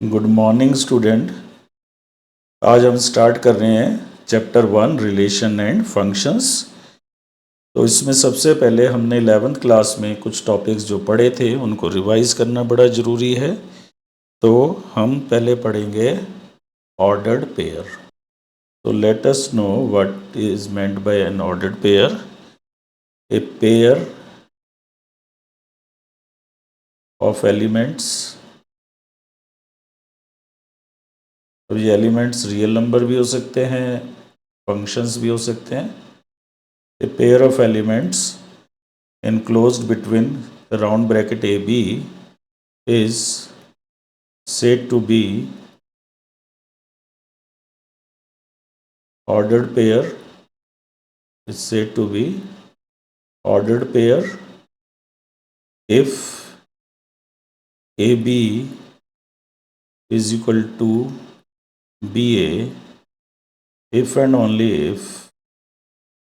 Good morning student. आज हम start कर रहे हैं चैप्टर 1 रिलेशन एंड फंक्शंस। तो इसमें सबसे पहले हमने 11th क्लास में कुछ टॉपिक्स जो पढ़े थे उनको रिवाइज करना बड़ा ज़रूरी है। तो हम पहले पढ़ेंगे ऑर्डर्ड पेयर। तो let us know what is meant bye N ordered pair. A pair of elements. अब ये एलिमेंट्स रियल नंबर भी हो सकते हैं, फंक्शंस भी हो सकते हैं। A pair of elements enclosed between the round bracket AB is said to be ordered pair if AB is equal to BA, if and only if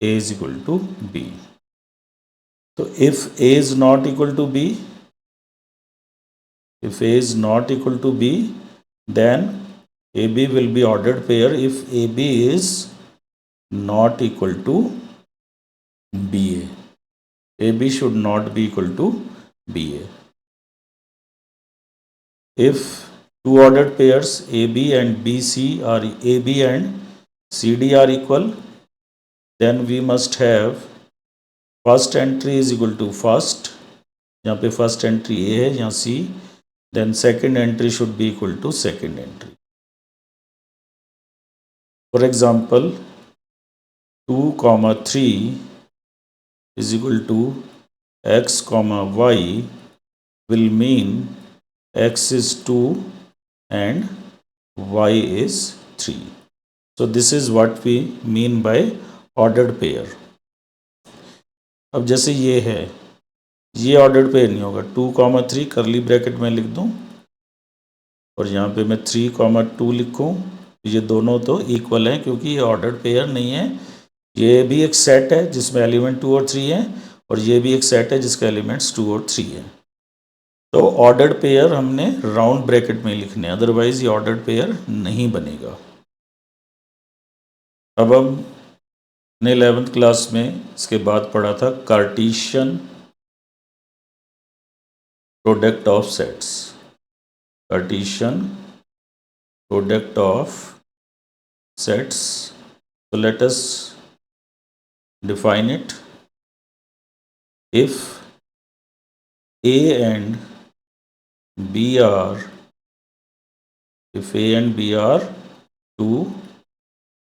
A is equal to B. So if A is not equal to B, then AB will be ordered pair if AB is not equal to BA. AB should not be equal to BA. If two ordered pairs AB and BC are AB and CD are equal, then we must have first entry is equal to first, यहाँ पे first entry A है, यहाँ C, then second entry should be equal to second entry. For example, 2, 3 is equal to x, y will mean x is 2 and y is 3. So this is what we mean by ordered pair. अब जैसे ये है, ये ordered pair नहीं होगा। 2, 3 करली bracket में लिख दूं और यहाँ पे मैं 3, 2 लिखूं, ये दोनों तो इक्वल हैं क्योंकि ये ऑर्डर्ड पेयर नहीं है। ये भी एक सेट है जिसमें एलिमेंट 2 और 3 हैं और ये भी एक सेट है जिसका एलिमेंट्स 2 और 3 हैं। तो ऑर्डर्ड पेयर हमने राउंड ब्रैकेट में लिखने, अदरवाइज ये ऑर्डर्ड पेयर नहीं बनेगा। अब हमने 11th क्लास में इसके बाद पढ़ा था Cartesian product of sets. Cartesian product of sets, so let us define it. If A and B are two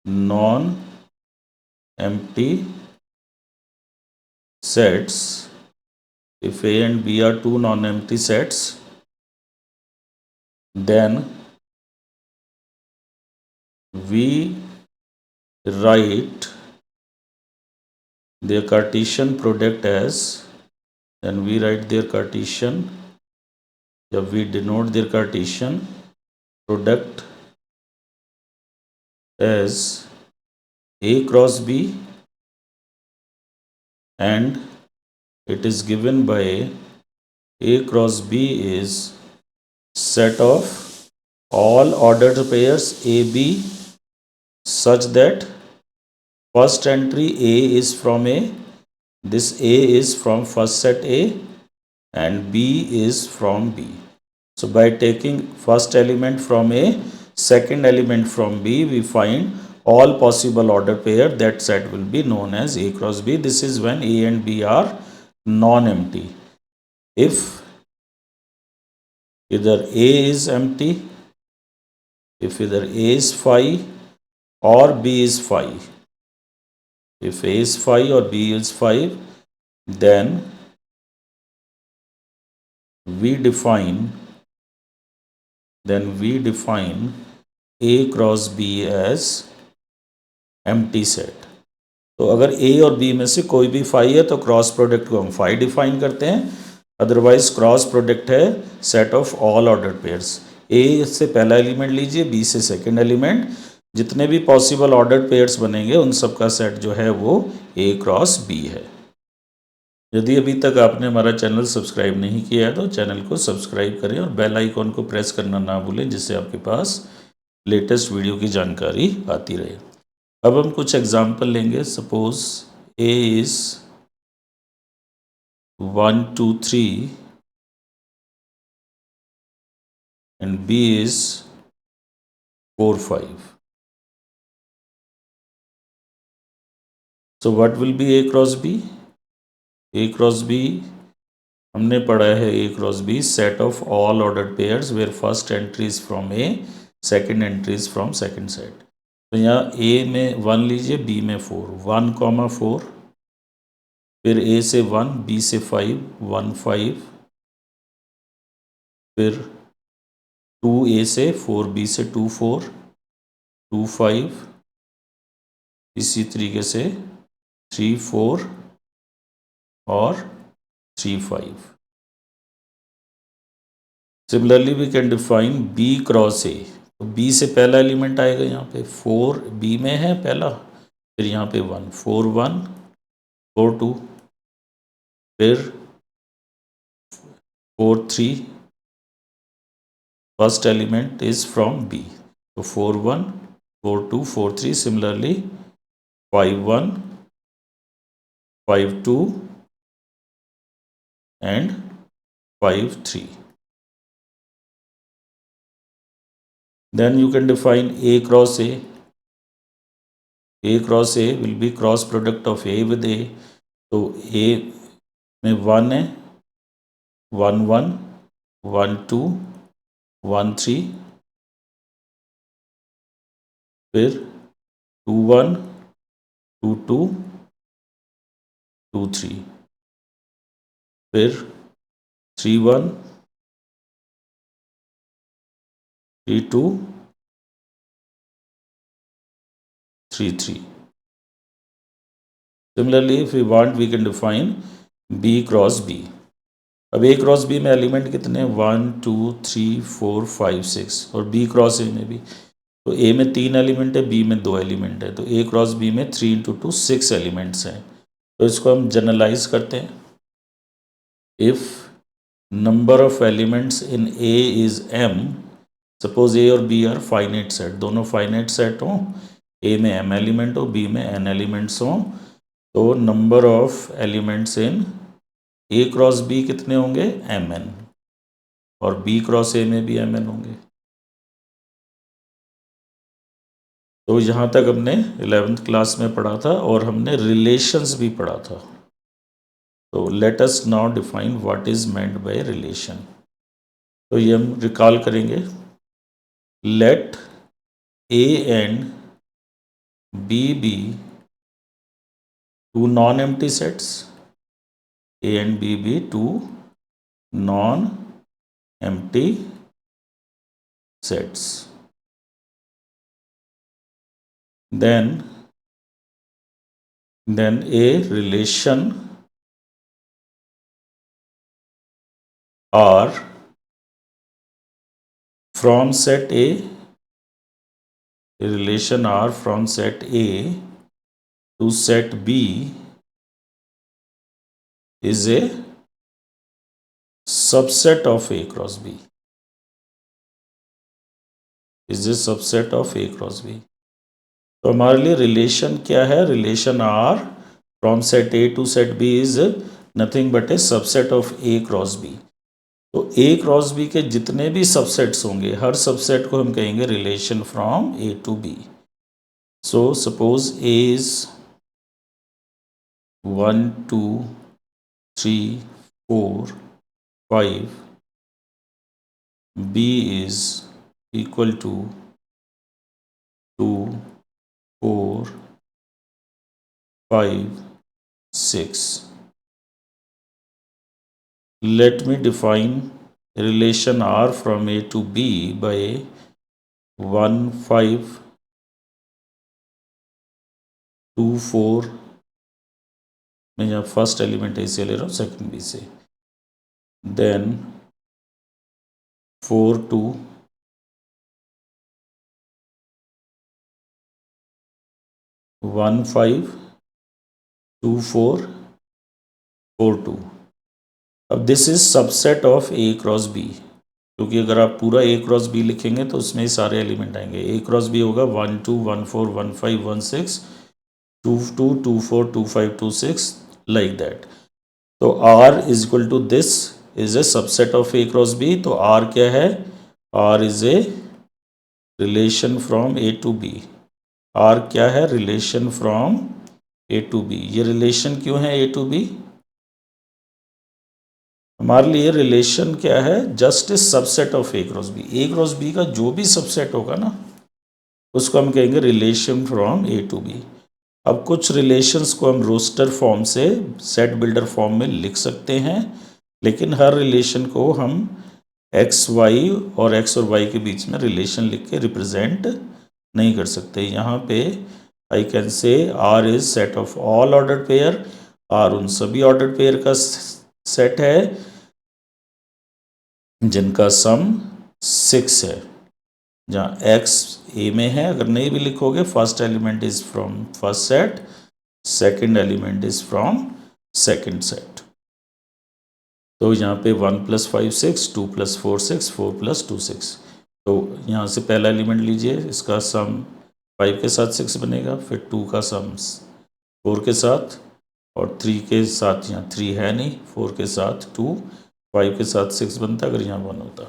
non-empty sets, then we write their Cartesian product as, we denote their Cartesian product as A cross B, and it is given by A cross B is set of all ordered pairs AB such that first entry A is from A, this A is from first set A and B is from B. So by taking first element from A, second element from B, we find all possible ordered pair. That set will be known as A cross B. This is when A and B are non-empty. If either A is empty, if either A is phi or B is phi, if A is phi or B is phi, then we define A cross B as empty set. तो अगर A और B में से कोई भी phi है तो cross product को हम phi डिफाइन करते हैं, अदरवाइज क्रॉस प्रोडक्ट है set of all ordered pairs. A से पहला एलिमेंट लीजिए, B से सेकेंड एलिमेंट, जितने भी पॉसिबल ऑर्डर्ड पेयर्स बनेंगे उन सब का सेट जो है वो A क्रॉस B है। यदि अभी तक आपने हमारा चैनल सब्सक्राइब नहीं किया है तो चैनल को सब्सक्राइब करें और बेल आइकॉन को प्रेस करना ना भूलें, जिससे आपके पास लेटेस्ट वीडियो की जानकारी आती रहे। अब हम कुछ एग्जाम्पल लेंगे। Suppose A is 1 2 3 and B is 4 5. So what will be A cross B? A cross B हमने पढ़ा है A cross B set of all ordered pairs where first entry is from A, second entry is from second set. तो यहाँ A में 1 लीजिए, B में 4, 1,4, फिर A से 1, B से 5, 1 5, फिर 2A से 4B से 2 4, 2 5, इसी तरीके से 3 4 और 3 5। Similarly we can define B cross A। तो B से पहला एलिमेंट आएगा, यहाँ पे 4 B में है पहला, फिर यहाँ पे 1 4 1 4 2, फिर 4 3, first element is from B, तो 4 1 4 2 4 3। Similarly 5 1 5 2 and 5 3। Then you can define A cross A. A cross A will be cross product of A with A. तो A में 1 है, 1 1 1 2 1 3, फिर 2 1 2 2 2 3, फिर 3 1 3 2 3 3। Similarly, if we want, we can define B cross B. अब A cross B में element कितने हैं? 1 2 3 4 5 6, और B क्रॉस A में भी। तो A में 3 एलिमेंट है, B में 2 एलिमेंट है, तो A क्रॉस B में 3 इंटू 2 6 एलिमेंट्स हैं। तो इसको हम जनरलाइज करते हैं। If number of elements in A is M, suppose A और B आर फाइनाइट सेट, दोनों फाइनाइट सेट हों, A में M एलिमेंट हो, B में N एलिमेंट्स हों, तो number of elements in A cross B कितने होंगे? Mn, और B क्रॉस A में भी Mn होंगे। तो यहाँ तक हमने 11th क्लास में पढ़ा था और हमने रिलेशंस भी पढ़ा था। तो let us now define what is meant by relation. तो ये हम रिकॉल करेंगे। Let A and B be two non empty sets. A and B be two non-empty sets. Then a relation R from set A, a relation R from set A to set B is a subset of A cross B. Is a subset of A cross B. तो हमारे लिए relation क्या है? Relation R from set A to set B is nothing but a subset of A cross B। तो A cross B के जितने भी subsets होंगे, हर सबसेट को हम कहेंगे relation from A to B। So suppose A is 1 2 3 4 5, B is equal to 2 4 5 6. Let me define relation R from A to B by 1 5 2 4, मैं यहाँ फर्स्ट एलिमेंट ए से ले रहा हूँ, सेकंड बी से, देन 4 2 1 5 2 4 4 2। अब this is subset of A cross B, क्योंकि अगर आप पूरा ए क्रॉस बी लिखेंगे तो उसमें ही सारे एलिमेंट आएंगे। ए क्रॉस बी होगा 1 2 1 4 1 5 1 6 2 2 2 4 2 5 2 6 लाइक दैट। तो R is equal to this is a subset of A cross B. तो R क्या है? R is a relation from A to B. R क्या है? Relation from A to B. ये relation क्यों है ए टू बी? हमारे लिए रिलेशन क्या है? Just a subset of A cross B. A cross B का जो भी सबसेट होगा ना, उसको हम कहेंगे relation from A to B. अब कुछ रिलेशंस को हम रोस्टर फॉर्म से सेट बिल्डर फॉर्म में लिख सकते हैं, लेकिन हर रिलेशन को हम एक्स वाई और एक्स और वाई के बीच में रिलेशन लिख के रिप्रेजेंट नहीं कर सकते। यहाँ पे I can say R is set of all ordered pair. R उन सभी ऑर्डर्ड पेयर का सेट है जिनका सम 6 है, जहाँ x ए में है। अगर नहीं भी लिखोगे, first element is from first set, second element is from second set. तो यहाँ पे 1 + 5 6, 2 + 4 6, 4 + 2 6। तो यहाँ से पहला एलिमेंट लीजिए, इसका सम 5 के साथ 6 बनेगा, फिर 2 का सम 4 के साथ, और 3 के साथ, यहाँ 3 है नहीं, 4 के साथ 2, 5 के साथ 6 बनता अगर यहाँ 1 होता।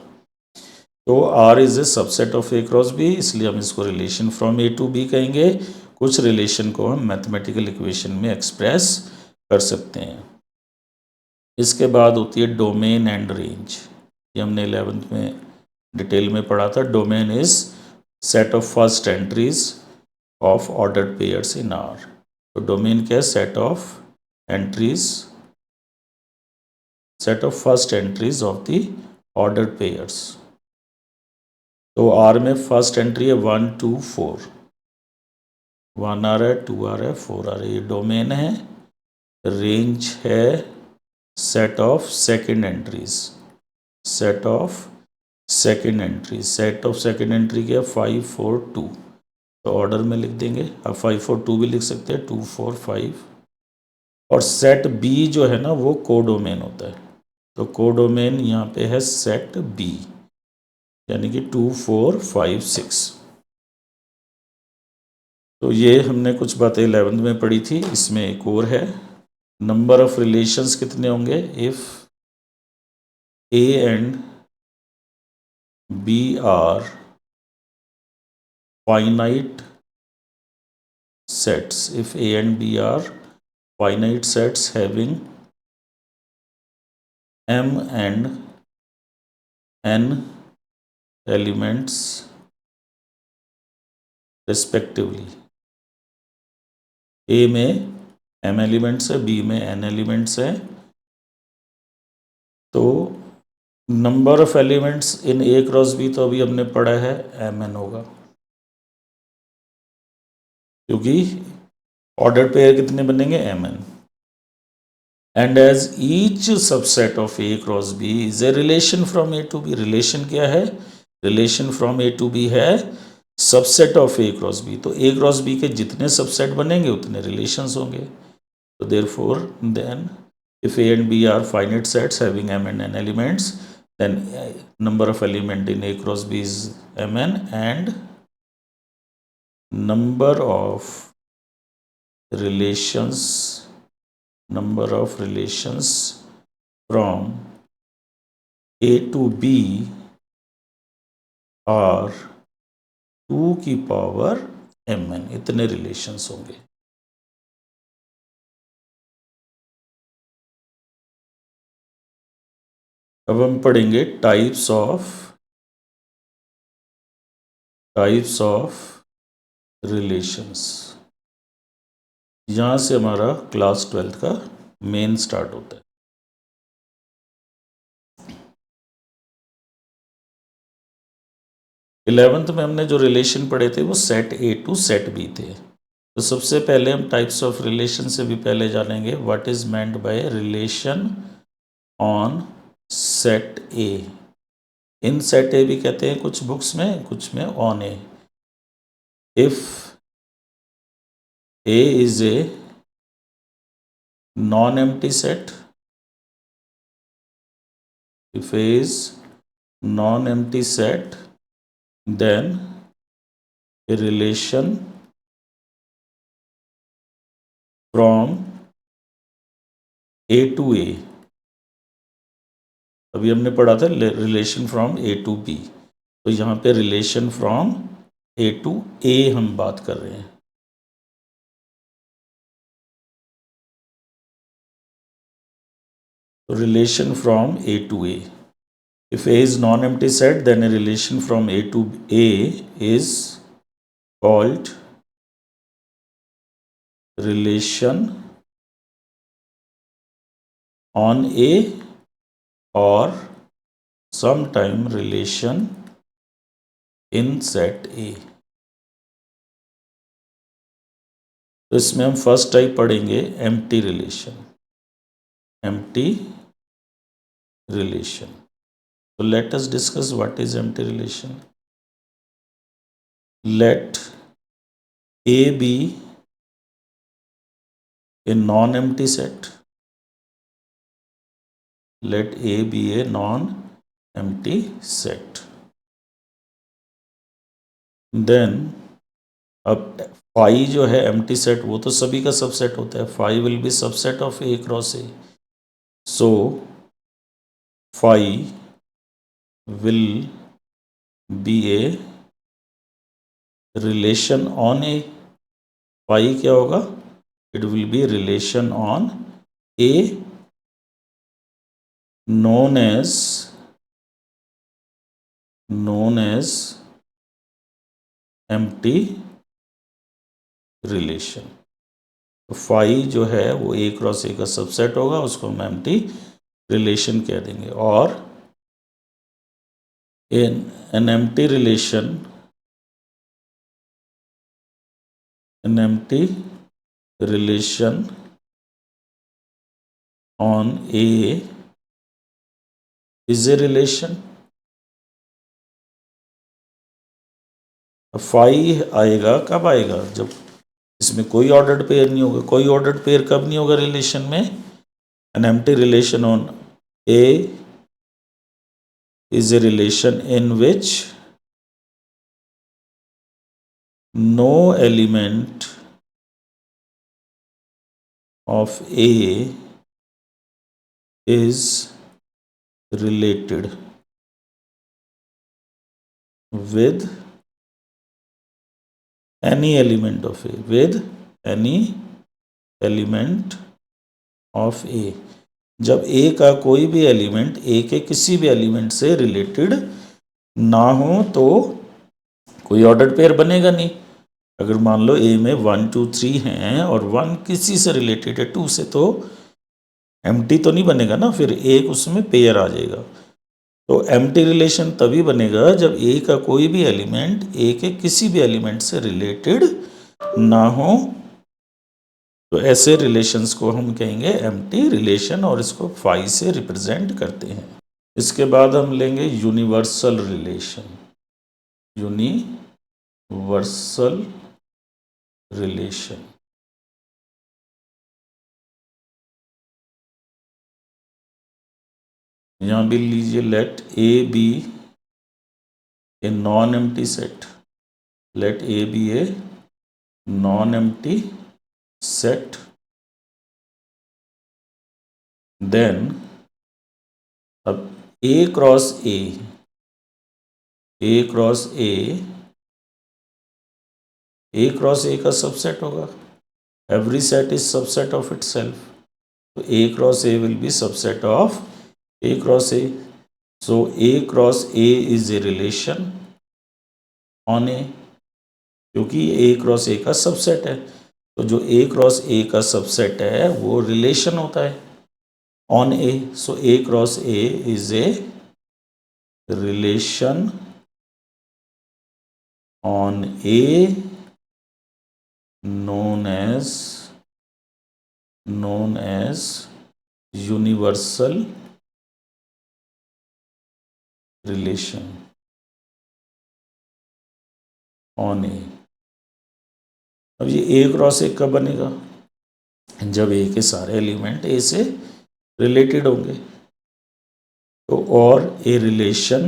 तो R is a subset of A cross B, इसलिए हम इसको relation from A to B कहेंगे। कुछ रिलेशन को हम मैथमेटिकल इक्वेशन में एक्सप्रेस कर सकते हैं। इसके बाद होती है डोमेन एंड रेंज। ये हमने 11th में डिटेल में पढ़ा था। Domain is set of first entries of ordered pairs in R। तो डोमेन क्या है? Set of entries, set of first entries of the ordered pairs. तो R में फर्स्ट एंट्री है 1 2 4, 1 आ रहा है, 2 आ रहा है, 4 आ रहा है, ये डोमेन है। रेंज है set of second entries, set of second entry. Set of second entry क्या? 5 4 2। तो ऑर्डर में लिख देंगे। अब 5 4 2 भी लिख सकते हैं, 2 4 5। और सेट बी जो है ना, वो कोडोमेन होता है। तो कोडोमेन यहाँ पे है सेट बी, यानी कि 2 4 5 6। तो ये हमने कुछ बातें 11th में पढ़ी थी। इसमें एक और है, नंबर ऑफ रिलेशंस कितने होंगे? If A and B are finite sets, if A and B are finite sets having m and n elements respectively। A में m एलिमेंट्स है, B में n एलिमेंट्स है। तो number of elements in A cross B तो अभी हमने पढ़ा है mn होगा, क्योंकि ऑर्डर पेयर कितने बनेंगे? mn। And as each subset of A cross B is a relation from A to B. Relation क्या है? Relation from A to B है subset of A cross B. तो ए क्रॉस बी के जितने subset बनेंगे उतने relations होंगे। तो therefore then if A and B are finite sets having m and n elements, then number of element in a cross b is mn, and number of relations, number of relations from a to b are 2 की power mn। इतने relations होंगे। अब हम पढ़ेंगे types of relations. यहाँ से हमारा class 12th का मेन स्टार्ट होता है। 11th में हमने जो रिलेशन पढ़े थे वो set A to set B थे। तो सबसे पहले हम टाइप्स ऑफ रिलेशन से भी पहले जानेंगे what is meant by relation on set A. In set ए भी कहते हैं कुछ बुक्स में, कुछ में on A. If A is a non empty set, If A is non-empty set, then a relation from A to A, अभी हमने पढ़ा था relation from A to B, तो यहाँ पे relation from A to A हम बात कर रहे हैं। तो relation from A to A, if A is non-empty set, then a relation from A to A is called relation on A or sometime relation in set A। तो इसमें हम first type पढ़ेंगे empty relation. Empty relation, so let us discuss what is empty relation. Let A be a non-empty set. Let A be a non-empty set. Then अब phi जो है empty set, वो तो सभी का सबसेट होता है। phi will be subset of A cross A. So phi will be a relation on A। phi क्या होगा? It will be relation on A known as empty relation। तो phi जो है वो A क्रॉस A का subset होगा, उसको हम एम्प्टी रिलेशन कह देंगे। और an empty relation, an empty relation on A is a relation। phi आएगा कब आएगा? जब इसमें कोई ऑर्डर्ड पेयर नहीं होगा। कोई ऑर्डर्ड पेयर कब नहीं होगा रिलेशन में? An empty relation on A is a relation in which no element of A is related with any element of A, with any element of A। जब A का कोई भी एलिमेंट A के किसी भी एलिमेंट से related ना हो तो कोई ऑर्डर्ड पेयर बनेगा नहीं। अगर मान लो A में 1 2 3 हैं और 1 किसी से रिलेटेड है 2 से, तो एम्प्टी तो नहीं बनेगा ना, फिर एक उसमें पेयर आ जाएगा। तो एम्प्टी रिलेशन तभी बनेगा जब A का कोई भी एलिमेंट A के किसी भी एलिमेंट से रिलेटेड ना हो। तो ऐसे रिलेशंस को हम कहेंगे एम्प्टी रिलेशन, और इसको फाई से रिप्रेजेंट करते हैं। इसके बाद हम लेंगे यूनिवर्सल रिलेशन। यूनिवर्सल रिलेशन, यहां भी लीजिए, let A be a non empty set. Let A be a non empty set, then अब A cross A, A cross A cross A का सबसेट होगा। Every set is subset of itself, तो A cross A will be subset of A cross A। So A cross A is a relation on A, क्योंकि A cross A का subset है। तो जो A cross A का subset है वो relation होता है on A। So A cross A is a relation on A known as universal relation on A। अब ये A क्रॉस A कब बनेगा? जब A के सारे एलिमेंट A से रिलेटेड होंगे। तो और a relation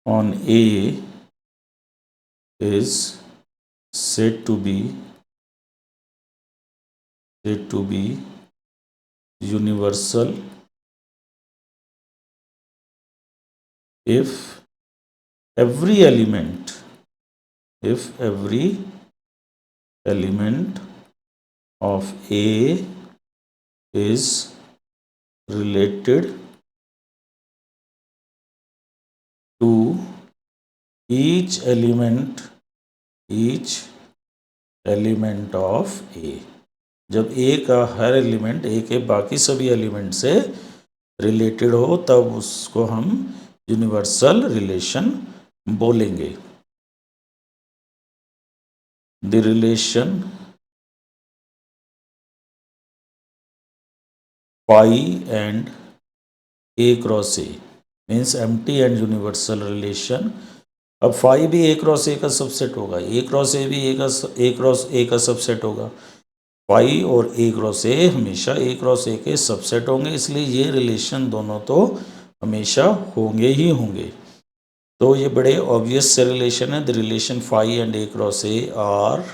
on A is said to be universal if every element of A is related to each element of A। जब A का हर एलिमेंट A के बाकी सभी एलिमेंट से रिलेटेड हो तब उसको हम यूनिवर्सल रिलेशन बोलेंगे। The relation phi and A cross A means empty and universal relation. अब फाई भी ए क्रॉस ए का सबसेट होगा, ए क्रॉस ए भी ए क्रॉस ए का सबसेट होगा। फाई और ए क्रॉस ए हमेशा ए क्रॉस ए के सबसेट होंगे, इसलिए ये रिलेशन दोनों तो हमेशा होंगे ही होंगे। तो ये बड़े ऑब्वियस से रिलेशन है। The relation phi and A cross A are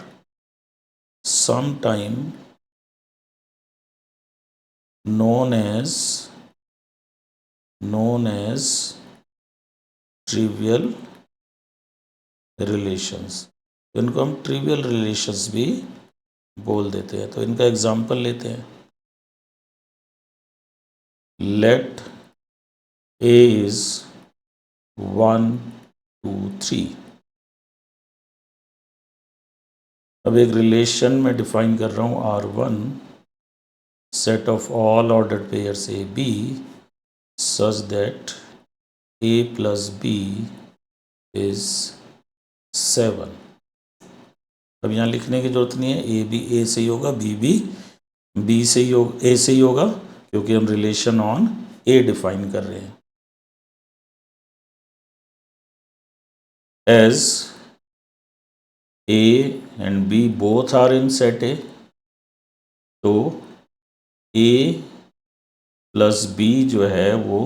sometime known as trivial relations। तो इनको हम ट्रिवियल रिलेशंस भी बोल देते हैं। तो इनका एग्जांपल लेते हैं। Let A is 1 2 3। अब एक रिलेशन में डिफाइन कर रहा हूँ R1 set of all ordered pairs A B such that a plus B is 7। अब यहाँ लिखने की जरूरत नहीं है, ए भी ए से ही होगा, बी भी बी से ही होगा, ए से ही होगा, क्योंकि हम रिलेशन ऑन ए डिफाइन कर रहे हैं। As A and B both are in set A, तो ए प्लस बी जो है वो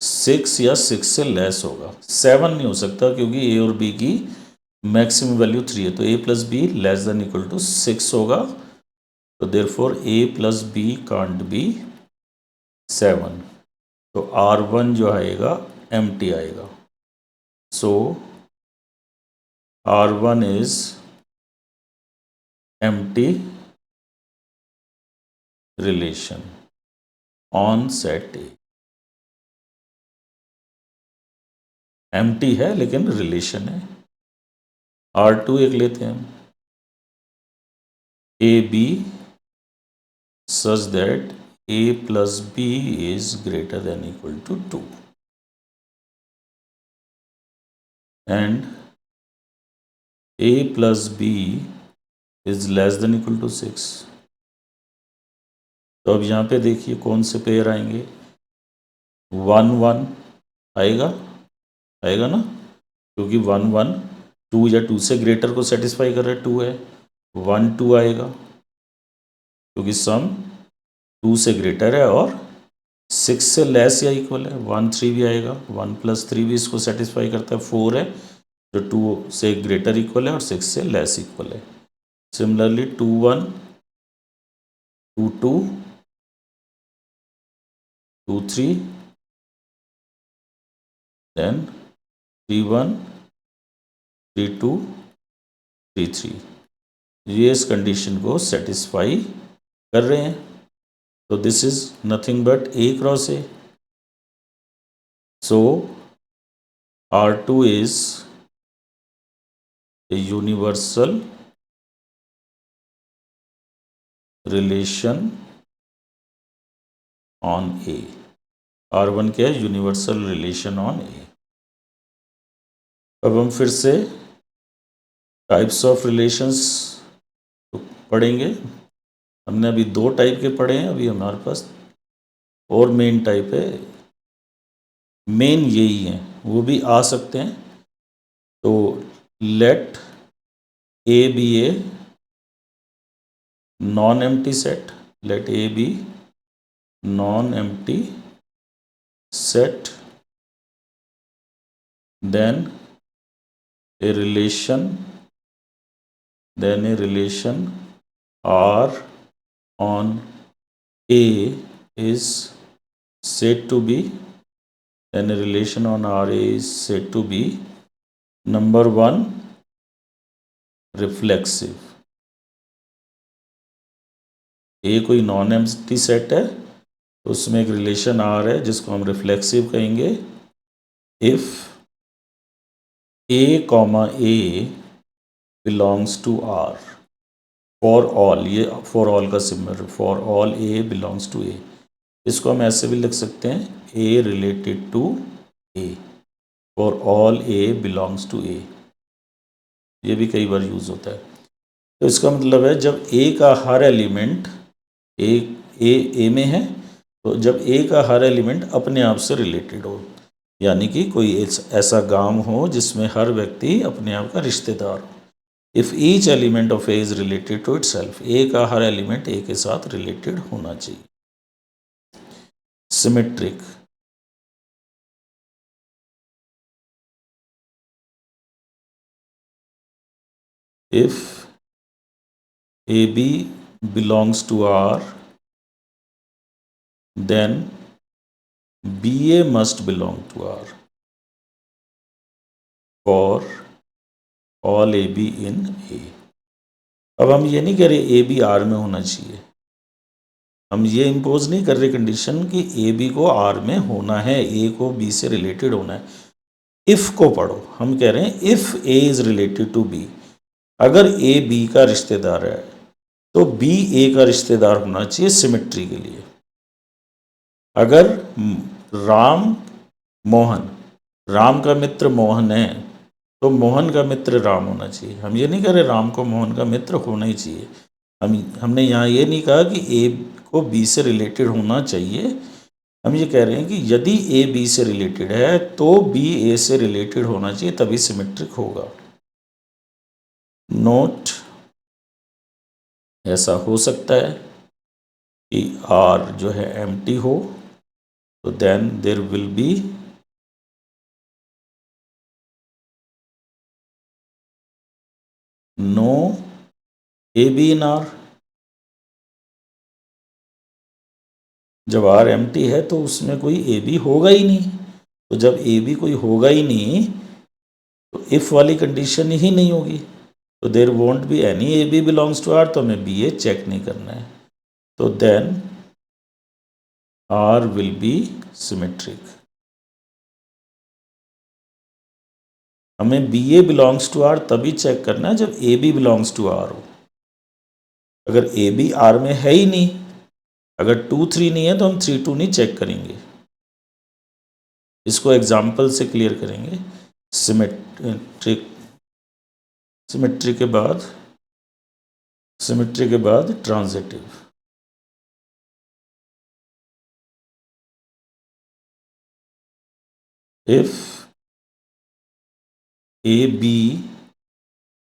6 या 6 से लेस होगा। 7 नहीं हो सकता क्योंकि ए और बी की मैक्सिमम वैल्यू 3 है, तो A plus B less than equal to 6 होगा। तो therefore A plus B can't be 7। तो R1 जो आएगा एम्प्टी आएगा। So R1 is empty relation on set A. Empty है लेकिन रिलेशन है। R2 एक लेते हैं हम, A B such that a plus b is greater than equal to 2 and a plus b is less than equal to 6। तो अब यहाँ पे देखिए कौन से पेयर आएंगे। 1 1 आएगा ना, क्योंकि 1 1 2 या 2 से ग्रेटर को सेटिस्फाई कर रहा है, 2 है। 1 2 आएगा क्योंकि सम 2 से ग्रेटर है और 6 से लेस या इक्वल है। 1 3 भी आएगा, 1 प्लस 3 भी इसको सेटिस्फाई करता है। 4 है जो 2 से ग्रेटर इक्वल है और 6 से लेस इक्वल है। Similarly 2 1 2 2 2 3 then 3 1 3 2 3 3। ये इस कंडीशन को सेटिस्फाई कर रहे हैं। तो this is nothing but A cross A. So R2 is a universal relation on A। R1 क्या है? यूनिवर्सल रिलेशन ऑन ए। अब हम फिर से टाइप्स ऑफ रिलेशंस पढ़ेंगे। हमने अभी 2 टाइप के पढ़े हैं, अभी हमारे पास और मेन टाइप है। मेन यही है, वो भी आ सकते हैं। तो let A be a non empty set, let A be non-empty set, then a relation R on A is said to be, then a relation on R A is said to be number 1 reflexive. A कोई non empty set है तो उसमें एक relation are है जिसको हम reflexive कहेंगे। If A comma A belongs to R for all, ये फॉर ऑल का symbol, for all A belongs to A, इसको हम ऐसे भी लिख सकते हैं A related to A, for all A belongs to A, ये भी कई बार यूज होता है। तो इसका मतलब है जब ए का हर एलिमेंट ए में है तो जब ए का हर एलिमेंट अपने आप से रिलेटेड हो, यानी कि कोई ऐसा गांव हो जिसमें हर व्यक्ति अपने आप का रिश्तेदार हो। If each element of A is related to itself, A का हर एलिमेंट ए के साथ रिलेटेड होना चाहिए। Symmetric, if A B belongs to R, then BA must belong to R for all AB in A। अब हम ये नहीं कह रहे AB R में होना चाहिए, हम ये इम्पोज नहीं कर रहे कंडीशन कि AB को R में होना है, A को B से रिलेटेड होना है। इफ़ को पढ़ो, हम कह रहे हैं if A is related to B, अगर A B का रिश्तेदार है तो B A का रिश्तेदार होना चाहिए सिमेट्री के लिए। अगर राम का मित्र मोहन है तो मोहन का मित्र राम होना चाहिए। हम ये नहीं कह रहे राम को मोहन का मित्र होना ही चाहिए, हमने यहाँ ये नहीं कहा कि ए को बी से रिलेटेड होना चाहिए। हम ये कह रहे हैं कि यदि ए बी से रिलेटेड है तो बी ए से रिलेटेड होना चाहिए, तभी सिमेट्रिक होगा। नोट, ऐसा हो सकता है कि आर जो है एम्प्टी हो तो then there will be no A B in R. जब आर एम्प्टी है तो उसमें कोई ए बी होगा ही नहीं, तो जब ए बी कोई होगा ही नहीं तो इफ वाली कंडीशन ही नहीं होगी, तो there won't be any A B belongs to R, तो हमें बी ए चेक नहीं करना है, तो then R will be symmetric. हमें B A belongs to R तभी चेक करना है जब A B belongs to R हो। अगर ए बी आर में है ही नहीं, अगर 2 3 नहीं है तो हम 3 2 नहीं चेक करेंगे। इसको एग्जाम्पल से क्लियर करेंगे। सिमेट्री के बाद transitive. If A B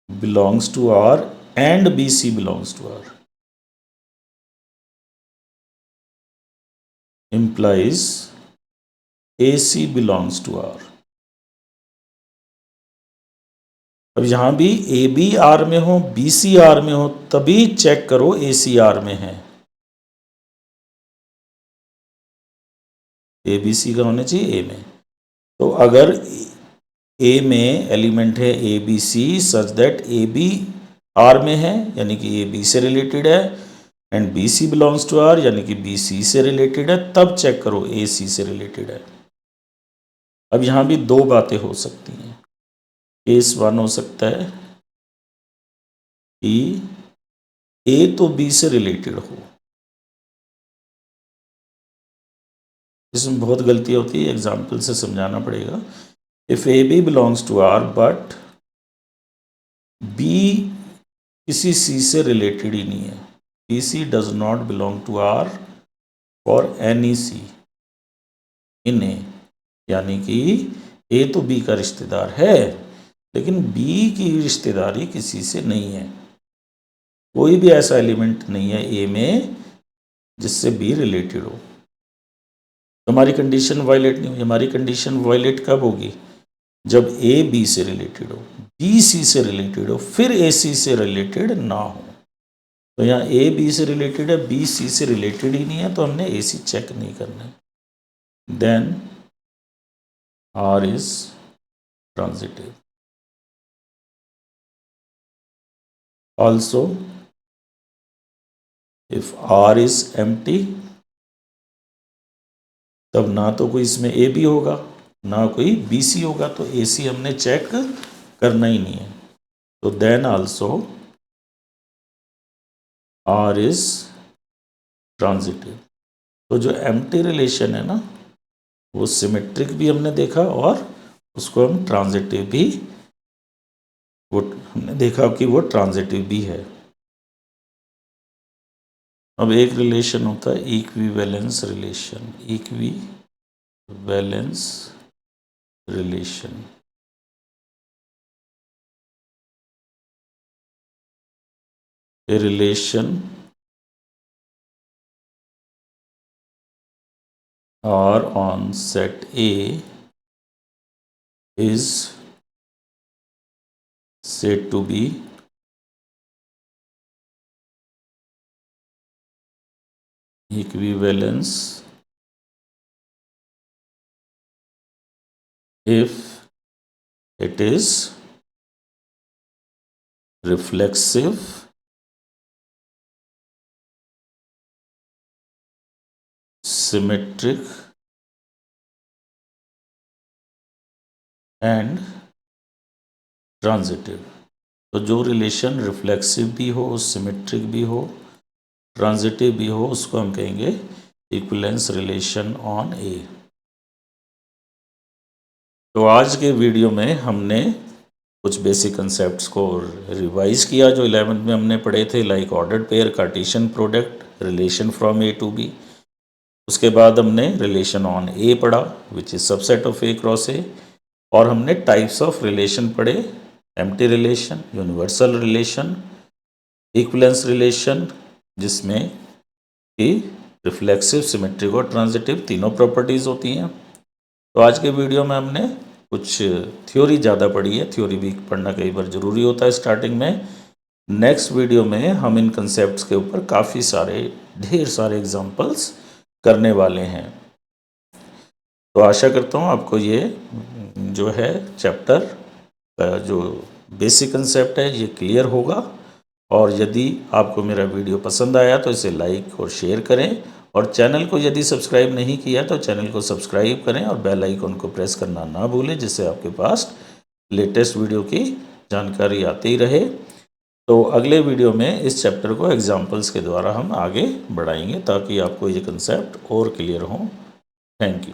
belongs to R and BC belongs to R, implies AC belongs to R। अब यहां भी AB R में हो BC R में हो तभी चेक करो AC R में है। ABC का होना चाहिए A में, तो अगर ए में एलिमेंट है A B C such that A B R में है यानी कि ए बी से रिलेटेड है and B C belongs to R यानी कि बी सी से रिलेटेड है, तब चेक करो ए सी से रिलेटेड है। अब यहाँ भी दो बातें हो सकती हैं। केस 1 हो सकता है कि ए तो बी से रिलेटेड हो, इसमें बहुत गलती होती है, एग्जाम्पल से समझाना पड़ेगा। If A B belongs to R but B किसी सी से रिलेटेड ही नहीं है, B C does not belong to R for any C in A, यानी कि ए तो बी का रिश्तेदार है लेकिन बी की रिश्तेदारी किसी से नहीं है। कोई भी ऐसा एलिमेंट नहीं है ए में जिससे बी रिलेटेड हो। तो हमारी कंडीशन वायलेट नहीं हुई। हमारी कंडीशन वायलेट कब होगी? जब ए बी से रिलेटेड हो, बी सी से रिलेटेड हो, फिर ए सी से रिलेटेड ना हो। तो यहाँ ए बी से रिलेटेड है, बी सी से रिलेटेड ही नहीं है, तो हमने ए सी चेक नहीं करना है। Then R is transitive. Also if R is empty, तब ना तो कोई इसमें ए बी होगा ना कोई बी सी होगा, तो ए सी हमने चेक करना ही नहीं है। तो then also R is transitive. तो जो एम्प्टी रिलेशन है ना, वो सिमेट्रिक भी हमने देखा और उसको हम ट्रांजिटिव भी, वो हमने देखा कि वो ट्रांजिटिव भी है। अब एक रिलेशन होता है equivalence relation. Equivalence relation, a relation R on set A is said to be equivalence if it is reflexive, symmetric and transitive. तो जो रिलेशन रिफ्लेक्सिव भी हो, सिमेट्रिक भी हो, ट्रांजिटिव भी हो, उसको हम कहेंगे इक्विवेलेंस रिलेशन ऑन ए। तो आज के वीडियो में हमने कुछ बेसिक कंसेप्ट्स को रिवाइज किया जो 11th में हमने पढ़े थे, like ordered pair, Cartesian product, relation from A to B. उसके बाद हमने रिलेशन ऑन ए पढ़ा which is subset of A cross A, और हमने टाइप्स ऑफ रिलेशन पढ़े, empty relation, universal relation, equivalence relation जिसमें कि रिफ्लेक्सिव, सिमेट्रिक और ट्रांजिटिव तीनों प्रॉपर्टीज़ होती हैं। तो आज के वीडियो में हमने कुछ थ्योरी ज़्यादा पढ़ी है, थ्योरी भी पढ़ना कई बार ज़रूरी होता है स्टार्टिंग में। नेक्स्ट वीडियो में हम इन कंसेप्ट्स के ऊपर काफ़ी सारे, ढेर सारे एग्जांपल्स करने वाले हैं। तो आशा करता हूँ आपको ये जो है चैप्टर का जो बेसिक कंसेप्ट है ये क्लियर होगा, और यदि आपको मेरा वीडियो पसंद आया तो इसे लाइक और शेयर करें, और चैनल को यदि सब्सक्राइब नहीं किया तो चैनल को सब्सक्राइब करें और बेल आइकन को प्रेस करना ना भूलें, जिससे आपके पास लेटेस्ट वीडियो की जानकारी आती रहे। तो अगले वीडियो में इस चैप्टर को एग्जाम्पल्स के द्वारा हम आगे बढ़ाएंगे ताकि आपको ये कंसेप्ट और क्लियर हो। Thank you.